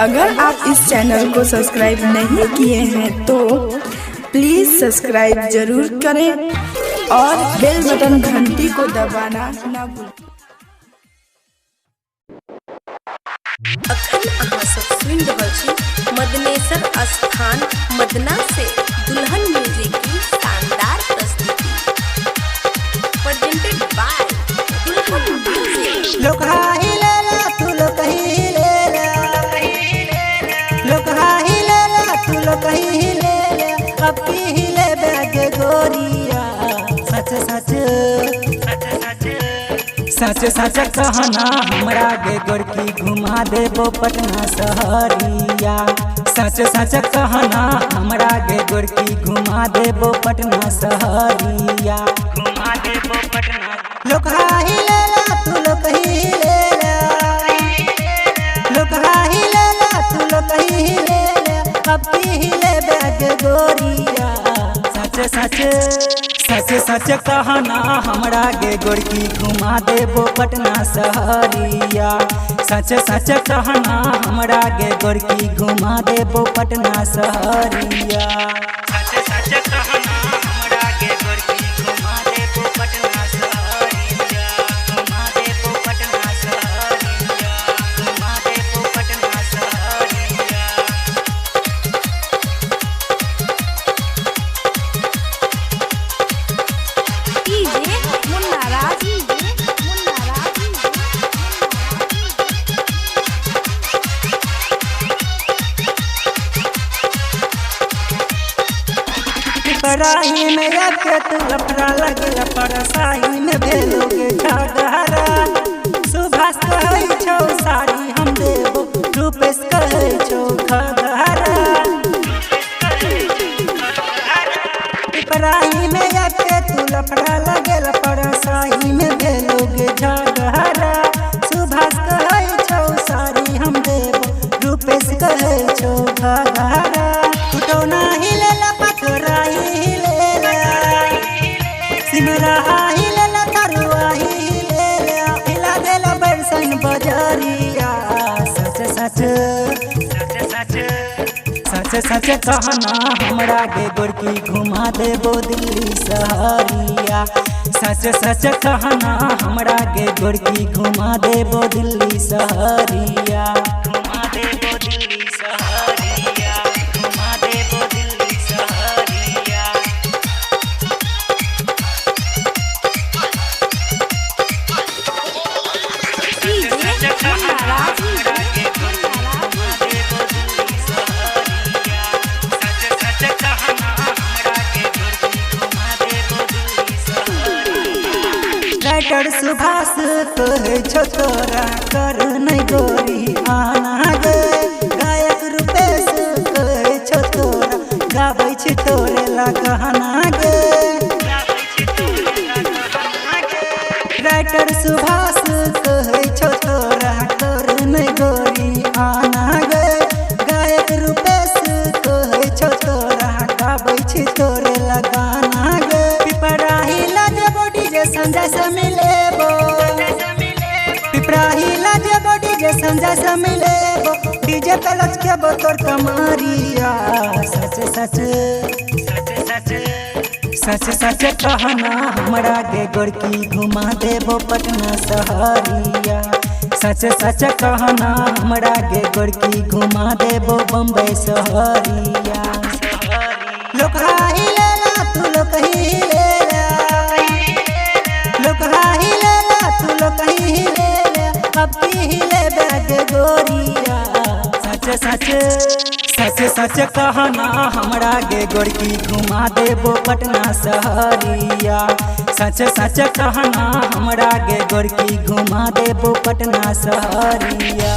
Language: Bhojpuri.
अगर आप इस चैनल को सब्सक्राइब नहीं किए हैं तो प्लीज़ सब्सक्राइब जरूर करें और बेल बटन घंटी को दबाना ना भूलें। अखन अहाँ सब सुनि रहल छी मदनेसर स्थान मदना से दुल्हन म्यूजिक की शानदार प्रस्तुति प्रेजेंटेड बाय दुल्हन म्यूजिक। लोग हाही लेला तू लोग कहीं लेला, लोग हाही लेला तू लोग कहीं लेला, अब की हिले बैग गोरिया सच सच सच सच कहना हमरा गे गोरकी घुमा देबो पटना शहरिया। सच सच कहना हमरा गे गोरकी घुमा देबो पटना शहरिया, घुमा देबो पटना। लोग हाही लेला तू लोग कहीं लेला, लोग हाही लेला तू लोग कहीं लेला, अब की हिले बैग गोरिया सच सच सच सच कहना हमरा गे गोरकी घुमा देबो पटना शहरिया। सच सच कहना हमरा गे गोरकी घुमा देबो पटना शहरिया। सच सच कहना हमरा गे गोरकी घुमा देबो पटना शहरिया, घुमा देबो पटना शहरिया, घुमा देबो पटना शहरिया। पराही में रखे तू लफड़ा लगे परसाही में भेलोगे झगड़ा। सुभाष कहै छौ साड़ी हम देबो, रूपेश कहै छौ घघरा। पराही में रखे तू लफड़ा लगे परसाही में भेलोगे झगड़ा। सुभाष कहै छौ साड़ी हम देबो, रूपेश कहै छौ घघरा। कुटौना हिलेला पथराही हिलेला, सिमरा हिलेला तरुआ हिलेला, हिला देला बरसन बजरिया। सच सच सच सच कहना हमरा गे गोरकी घुमा देबो दिल्ली शहरिया। सच सच कहना हमरा गे गोरकी घुमा देबो दिल्ली शहरिया, घुमा देबो दिल्ली शहरिया, घुमा देबो दिल्ली शहरिया। राइटर सुभाष कहै छौ तोरा कर नै गोरी आना गे। गायक रूपेश कहै छौ तोरा गाबै छी तोरे लगहना गे। राइटर सुभाष कहै छौ तोरा कर नै गोरी आना गे। गायक रूपेश कहै छौ तोरा गाबै छी तोरे लगाना गे। पिपराही लाजबो डीजे संजय से मिलेबो, पिपराही लाजबो डीजे संजय से मिलेबो, डीजे पे लचकेबो तोर कमरिया। सच सच सच सच कहना हमरा गे गोरकी घुमा देबो पटना शहरिया। सच सच कहना हमरा गे गोरकी घुमा देबो बम्बई शहरिया। लोग हाही लेला तू लोग कहीं लेला, लोग हाही लेला तू लोग कहीं लेला, अब की हिले बैग गोरिया। सच सच सच सच कहना हमरा गे गोरकी घुमा देबो पटना शहरिया। सच सच कहना हमरा गे गोरकी घुमा देबो पटना शहरिया।